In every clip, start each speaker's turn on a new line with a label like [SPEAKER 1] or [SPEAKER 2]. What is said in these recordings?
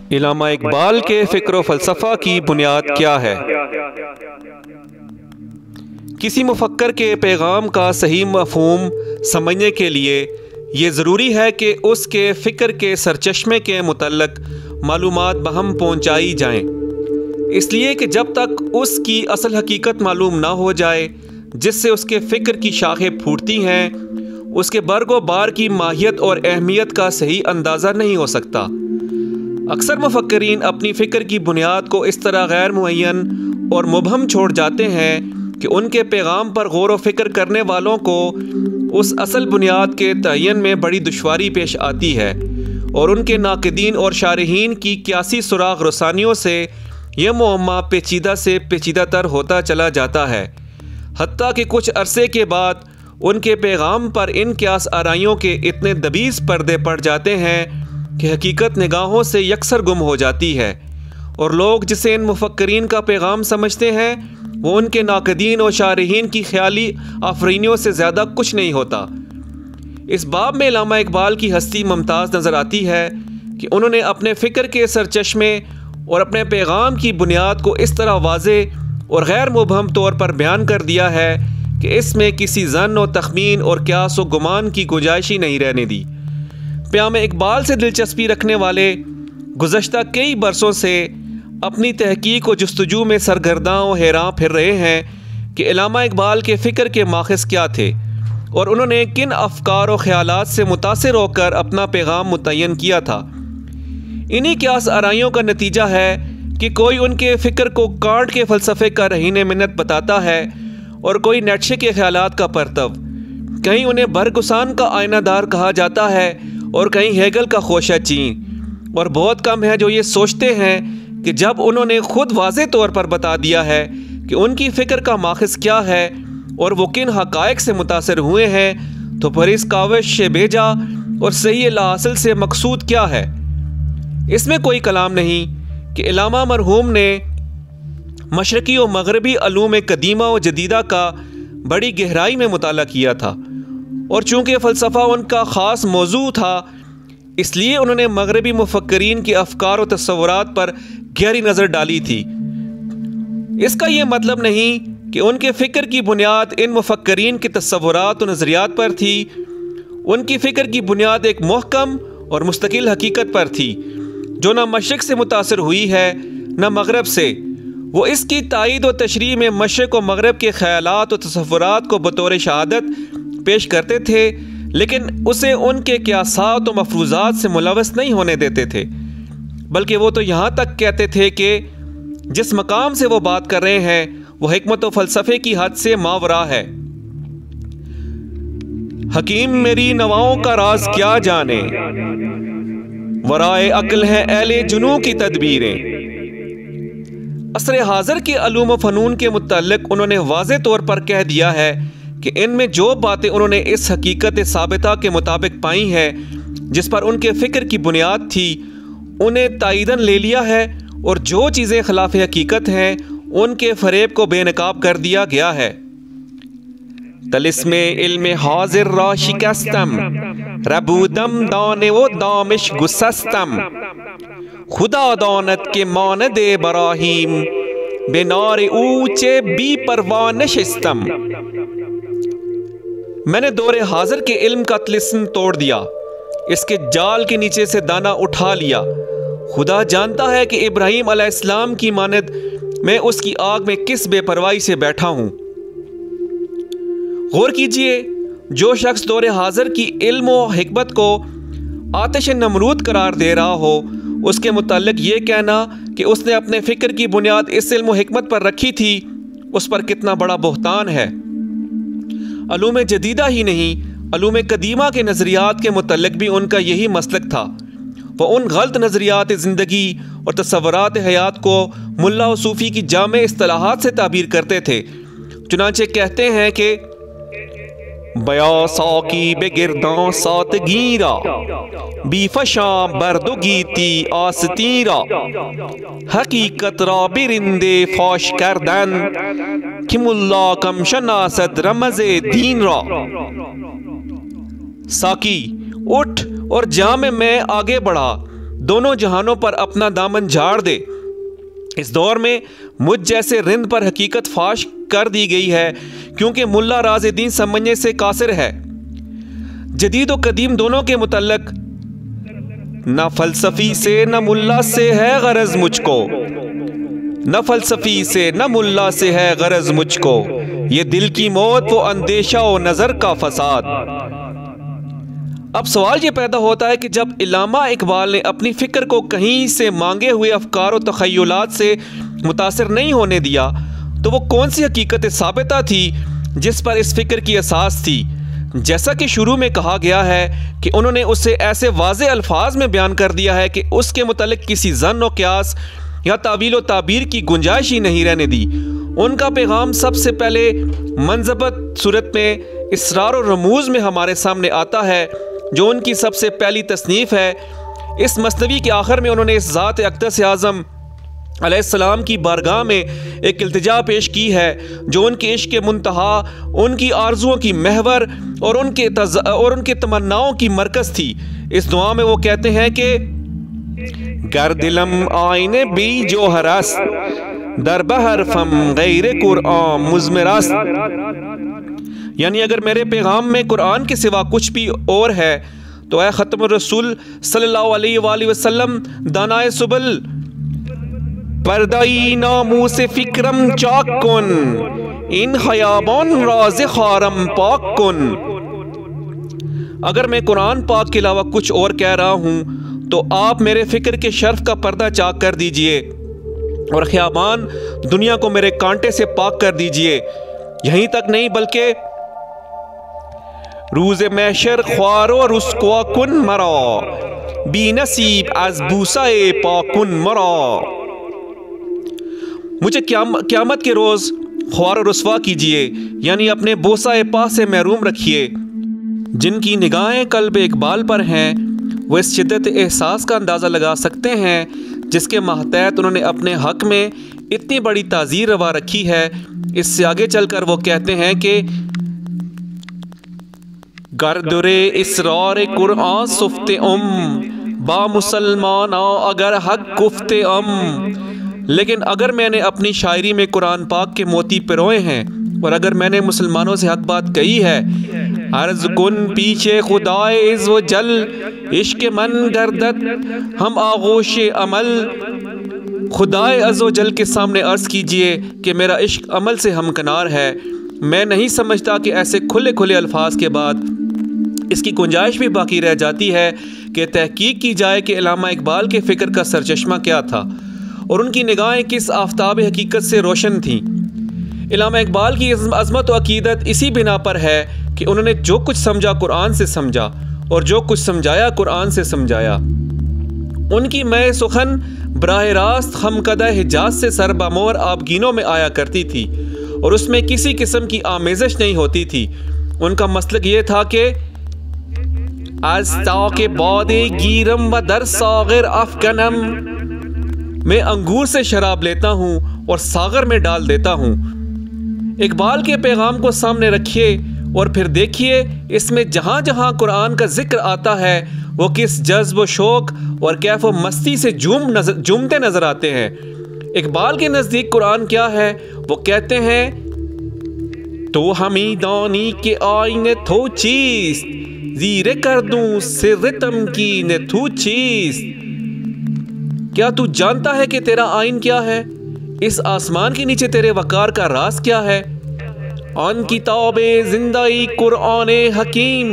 [SPEAKER 1] इल्लामा इकबाल के फ़िक्र व फ़लसफ़ा की बुनियाद क्या है? किसी मुफ़क्कर के पैगाम का सही मफ़हूम समझने के लिए ये ज़रूरी है कि उसके फ़िक्र के सरचश्मे के मुतल्लक़ मालूमात बहम पहुँचाई जाएँ, इसलिए कि जब तक उसकी असल हकीकत मालूम ना हो जाए जिससे उसके फ़िक्र की शाखें फूटती हैं, उसके बर्गो बार की माहियत और अहमियत का सही अंदाज़ा नहीं हो सकता। अक्सर मुफ़क्किरीन अपनी फ़िक्र की बुनियाद को इस तरह गैर मुअय्यन और मुबहम छोड़ जाते हैं कि उनके पैगाम पर गौर व फ़िक्र करने वालों को उस असल बुनियाद के तयन में बड़ी दुश्वारी पेश आती है और उनके नाक़िदीन और शारहीन की क्यासी सुराग रसानियों से यह मुअम्मा पेचीदा से पेचीदा तर होता चला जाता है, हत्ता कि कुछ अरसे के बाद उनके पैगाम पर इन क्यास आराइयों के इतने दबीज़ पर्दे पड़ जाते हैं कि हकीकत निगाहों से यकसर गुम हो जाती है और लोग जिसे इन मुफ़क्किरीन का पैगाम समझते हैं वो उनके नाक़दीन और शारहीन की ख्याली आफरीनियों से ज़्यादा कुछ नहीं होता। इस बाब में इल्लामा इकबाल की हस्ती मुमताज़ नज़र आती है कि उन्होंने अपने फ़िक्र के सरचश्मे और अपने पैगाम की बुनियाद को इस तरह वाज़े और गैर मुबहम तौर पर बयान कर दिया है कि इसमें किसी ज़न्न और तख़मीन और क्यास व गुमान की गुंजाइश ही नहीं रहने दी। प्याम इकबाल से दिलचस्पी रखने वाले गुज़श्ता कई बरसों से अपनी तहकीक व जस्तजू में सरगर्दां व हैरान फिर रहे हैं कि इल्लामा इकबाल के फ़िक्र के माखज़ क्या थे और उन्होंने किन अफ़कार व ख़यालात से मुतासिर होकर अपना पैगाम मुतय्यन किया था। इन्हीं क्यास आराइयों का नतीजा है कि कोई उनके फ़िक्र को कांट के फ़लसफ़े का रहीने मिन्नत बताता है और कोई नेटशे के ख़यालात का परतव, कहीं उन्हें बरगुसान का आयनादार कहा जाता है और कहीं हेगल का खोशा चीन, और बहुत कम है जो ये सोचते हैं कि जब उन्होंने ख़ुद वाज़े तौर पर बता दिया है कि उनकी फ़िक्र का माखज़ क्या है और वो किन हक़ाइक़ से मुतासिर हुए हैं, तो फिर इस काविश से भेजा और सही लाहासिल से मकसूद क्या है। इसमें कोई कलाम नहीं कि इल्लामा मरहूम ने मशरक़ी व मग़रबी अलूम कदीमा व जदीदा का बड़ी गहराई में मुताला किया था और चूँकि फ़लसफ़ा उनका ख़ास मौजू था इसलिए उन्होंने मग़रबी मुफ़क्किरीन के अफ़कार व तस्वुरात पर गहरी नज़र डाली थी। इसका ये मतलब नहीं कि उनके फ़िक्र की बुनियाद इन मुफ़क्किरीन के तस्वुरात व नज़रियात पर थी। उनकी फ़िक्र की बुनियाद एक मुहकम और मुस्तकिल हकीकत पर थी जो न मशरिक़ से मुतासिर हुई है न मग़रब से। वो इसकी तायीद व तशरीह में मशरिक़ व मग़रब के ख़यालात व तस्वुरात को बतौर शहादत पेश करते थे, लेकिन उसे उनके क़यासात व मफ़रूज़ात से मुलव्वस नहीं होने देते थे, बल्कि वो तो यहाँ तक कहते थे कि जिस मकाम से वो बात कर रहे हैं वो हिकमत व फ़लसफ़े की हद से मावरा है। हकीम मेरी नवाओं का राज क्या जाने, वराए अक्ल है अहले जुनू की तदबीरें। असर हाज़र के अलूम व फ़नून के मुतल्लिक़ उन्होंने वाज़े तौर पर कह दिया है कि इनमें जो बातें उन्होंने इस हकीकत साबिता के मुताबिक पाई हैं जिस पर उनके फ़िक्र की बुनियाद थी उन्हें तायीदन ले लिया है और जो चीज़ें खिलाफ हकीकत हैं उनके फ़रेब को बेनकाब कर दिया गया है। तलिस्मे इल्म हाज़िर रा शिकस्तम, रबूदम दाने व दामिश गुसस्तम, खुदा दानत के मानद बराहीम, बेनारे ऊंचे बी परवा नशिस्तम। मैंने दौरे हाजिर के इल्म का तिलिस्म तोड़ दिया, इसके जाल के नीचे से दाना उठा लिया। खुदा जानता है कि इब्राहीम अलैहिस्सलाम की मानद मैं उसकी आग में किस बेपरवाही से बैठा हूँ। गौर कीजिए, जो शख्स दौरे हाजिर की इल्म व हिकमत को आतिश नमरूद करार दे रहा हो उसके मुताल्लिक़ ये कहना कि उसने अपने फ़िक्र की बुनियाद इस इल्म व हिकमत पर रखी थी उस पर कितना बड़ा बुहतान है। अलूम जदीदा ही नहीं, अलूम कदीमा के नज़रियात के मुतल्लिक़ भी उनका यही मसलक था। वह उन गलत नज़रियात ज़िंदगी और तस्वुरात हयात को मुल्ला व सूफ़ी की जामे इस्तिलाहात से ताबीर करते थे। चुनांचे कहते हैं कि बया साकी बेगिरदां सातगीरा, बीफशा बरदुगीती आस्तीरा, हकीकत रा बिरिंदे फाश करदन, कि मुल्ला कम शनासद रमज़े दीन रा। साकी उठ और जाम में आगे बढ़ा, दोनों जहानों पर अपना दामन झाड़ दे। इस दौर में मुझ जैसे रिंद पर हकीकत फाश कर दी गई है, क्योंकि मुल्ला राज़ेदीन समझने से कासिर है। जदीद व कदीम दोनों के मुतल्लक न फ़लसफ़ी से न मुल्ला से है गरज मुझको, न फ़लसफ़ी से न मुल्ला से है गरज मुझको, ये दिल की मौत वो अंदेशा व नज़र का फसाद। अब सवाल ये पैदा होता है कि जब इल्लामा इकबाल ने अपनी फ़िक्र को कहीं से मांगे हुए अफ़कार व तख़य्युलात से मुतासिर नहीं होने दिया, तो वो कौन सी हकीकत साबिता थी जिस पर इस फ़िक्र की असास थी। जैसा कि शुरू में कहा गया है कि उन्होंने उसे ऐसे वाज़े अल्फाज में बयान कर दिया है कि उसके मुतालिक किसी ज़न व क़यास या तावील व ताबीर की गुंजाइश ही नहीं रहने दी। उनका पैगाम सबसे पहले मंज़बत सूरत में इसरार और रमूज़ में हमारे सामने आता है, जो उनकी सबसे पहली तसनीफ़ है। इस मसनवी के आखिर में उन्होंने इस ज़ात अक़दस आज़म अलैहिस्सलाम की बारगाह में एक इल्तिजा पेश की है, जो उनके इश्क़ के मुंतहा, उनकी आरज़ुओं की महवर और उनके तमन्नाओं की मरकज़ थी। इस दुआ में वो कहते हैं कि गर दिलम आईने बी जो हरस दर बहर फम गैर कुरआन मुज़मिरस, यानी अगर मेरे पैगाम में कुरान के सिवा कुछ भी और है तो ऐ ख़त्म रसूल सल्लल्लाहु अलैहि वसल्लम दानाए सुबल पर्दाई नामू से फ़िक्रम चाक कुन, इन खयाबान राज़ खारम पाक कुन। अगर मैं कुरान पाक के अलावा कुछ और कह रहा हूँ तो आप मेरे फ़िक्र के शर्फ का पर्दा चाक कर दीजिए और ख़याबान दुनिया को मेरे कांटे से पाक कर दीजिए। यहीं तक नहीं बल्कि रूज़े महशर ख्वारो रुस्वा कुन मरा, बीनसीब अज़ बूसाए पाकुन मरा। मुझे क़यामत के रोज़ ख्वार रुस्वा कीजिए, यानी अपने बोसाए पा से महरूम रखिए। जिनकी निगाहें कल्ब इकबाल पर हैं वो इस शिद्दत एहसास का अंदाज़ा लगा सकते हैं जिसके मातहत उन्होंने अपने हक़ में इतनी बड़ी ताज़ीर रवा रखी है। इससे आगे चलकर वो कहते हैं कि गर्दुरे इसरार कुरआन सुफ्ते बा मुसलमान अगर हक गुफ्ते लेकिन अगर मैंने अपनी शायरी में कुरान पाक के मोती पिरोए हैं और अगर मैंने मुसलमानों से हक बात कही है, अर्ज़ कुन पीछे खुदाए इज़ व जल इश्क मन गर्दत हम आगोश अमल, खुदाए अज़ व जल के सामने अर्ज़ कीजिए कि मेरा इश्क अमल से हमकनार है। मैं नहीं समझता कि ऐसे खुले खुले अल्फाज के बाद इसकी गुंजाइश भी बाकी रह जाती है कि तहकीक की जाए कि इल्लामा इकबाल के फ़िक्र का सरचश्मा क्या था और उनकी निगाहें किस आफताब हकीकत से रोशन थीं। इल्लामा इकबाल की अज़मत व अकीदत इसी बिना पर है कि उन्होंने जो कुछ समझा कुरान से समझा और जो कुछ समझाया कुरान से समझाया। उनकी मैं सुखन बराह रास्त हमकदा हिजाज से सरबमोर आबगीनों में आया करती थी और उसमें किसी किस्म की आमेज़श नहीं होती थी। उनका मसलक ये था कि आस्ता के बादे गिरम व दर सागिर अफकनम, मैं अंगूर से शराब लेता हूँ और सागर में डाल देता हूँ। इकबाल के पैगाम को सामने रखिए और फिर देखिए इसमें जहाँ जहाँ कुरान का जिक्र आता है वो किस जज्ब व शौक और कैफ व मस्ती से झूमते नज़र आते हैं। इकबाल के नज़दीक कुरान क्या है? वो कहते हैं तो हमीदानी के आईने थो चीज़ ज़ीरे कर दूँ सिर्रतम की ने थू चीज़। क्या तू जानता है कि तेरा आइन क्या है? इस आसमान के नीचे तेरे वकार का राज क्या है? अन किताबे जिंदाई कुरान हकीम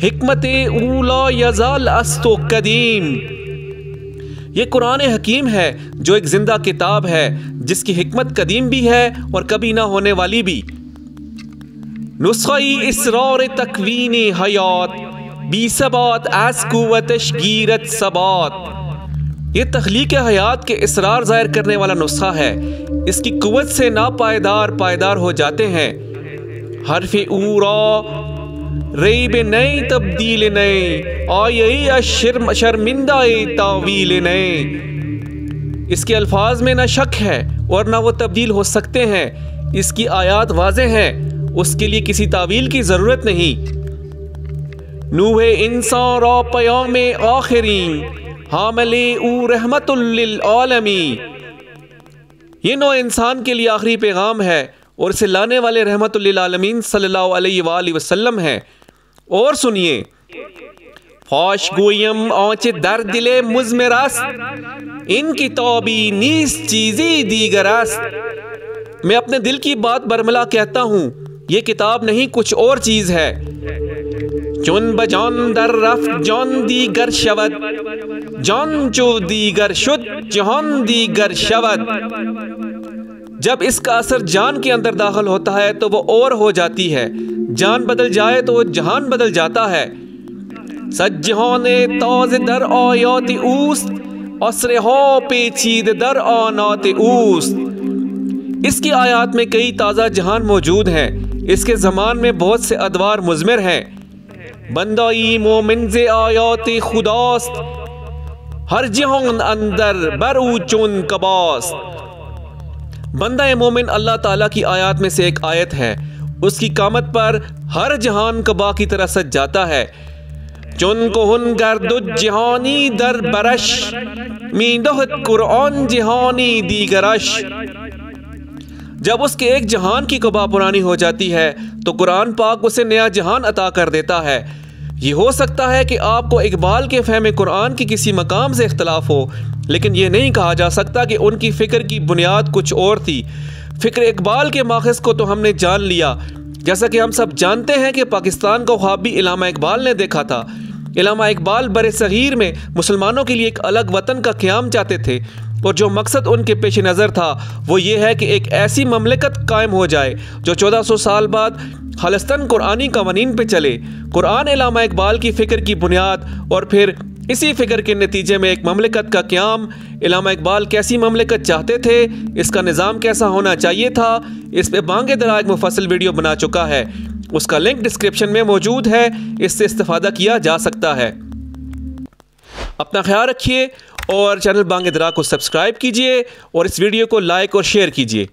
[SPEAKER 1] हिकमत ऊला यजाल अस्तो कदीम। ये कुरान हकीम है जो एक जिंदा किताब है जिसकी हिकमत कदीम भी है और कभी ना होने वाली भी। नुस्ख़ा-ई इसरार तकवीन हयात बीसबात अस कुव्वत तशगीरत सबात। ये तख्लीक हयात के इसरार ज़ाहिर करने वाला नुस्खा है। इसकी कुव्वत से नापायदार पायदार हो जाते हैं। हरफ़े ऊरा रईब नई तब्दील नई आयई शर्मिंदा तावील नई। इसके अल्फाज में ना शक है और ना वो तब्दील हो सकते हैं। इसकी आयात वाज़ेह हैं, उसके लिए किसी तावील की ज़रूरत नहीं। नूहे इंसान रा पयामे आखिरीन हामिले उ रहमतुल लिल आलमीन। ये नौ इंसान के लिए आखिरी पैगाम है और इसे लाने वाले रहमतुल लिल आलमीन सल्लल्लाहु अलैहि वसल्लम है। और सुनिए, फाश गोयम आँच दर दिले मुज़मेरास, इन किताबी नीस चीज़ी दीगरास। मैं अपने दिल की बात बरमला कहता हूँ, ये किताब नहीं कुछ और चीज़ है। चुन बजान दर रफ जान दीगर शवद, जान जो दीगर शुद जहान दीगर शवद। जब इसका असर जान के अंदर दाखिल होता है तो वो और हो जाती है, जान बदल जाए तो वो जहान बदल जाता है। सज्जहाने ताज दर आयात ऊस्त, असरे हो पेचीद दर आनात ऊस्त। इसकी आयात में कई ताज़ा जहान मौजूद हैं। इसके ज़मान में बहुत से अदवार मुज़मिर हैं। बंदाई मोमिन से आयात खुदास्त, हर जहान अंदर बरू चुन कबास्त। बंदा मोमिन अल्लाह ताला की आयत में से एक आयत है। उसकी कामत पर हर जहान कबा की तरह सज जाता है। चुन को हुन गर्दुज जहानी दर बरश, मींदोहत कुरान जहानी दीगरश। जब उसके एक जहान की कबा पुरानी हो जाती है तो कुरान पाक उसे नया जहान अता कर देता है। ये हो सकता है कि आपको इकबाल के फहम कुरान की किसी मकाम से इख्तलाफ हो, लेकिन ये नहीं कहा जा सकता कि उनकी फ़िक्र की बुनियाद कुछ और थी। फ़िक्र इकबाल के माखज़ को तो हमने जान लिया। जैसा कि हम सब जानते हैं कि पाकिस्तान का ख्वाब भी इलामा इकबाल ने देखा था। इलामा इकबाल बरे सगीर में मुसलमानों के लिए एक अलग वतन का क़याम चाहते थे, और जो मकसद उनके पेश नज़र था वो ये है कि एक ऐसी ममलिकत कायम हो जाए जो 1400 साल बाद खालिस्तान कुरानी कवानीन पे चले। कुरान इलामा इकबाल की फ़िक्र की बुनियाद, और फिर इसी फ़िक्र के नतीजे में एक ममलिकत का क़याम। इलामा इकबाल कैसी ममलिकत चाहते थे, इसका निज़ाम कैसा होना चाहिए था, इस पे बांगे दरा एक मुफस्सल वीडियो बना चुका है। उसका लिंक डिस्क्रिप्शन में मौजूद है, इससे इस्तेफ़ादा किया जा सकता है। अपना ख्याल रखिए और चैनल बांगे दरा को सब्सक्राइब कीजिए और इस वीडियो को लाइक और शेयर कीजिए।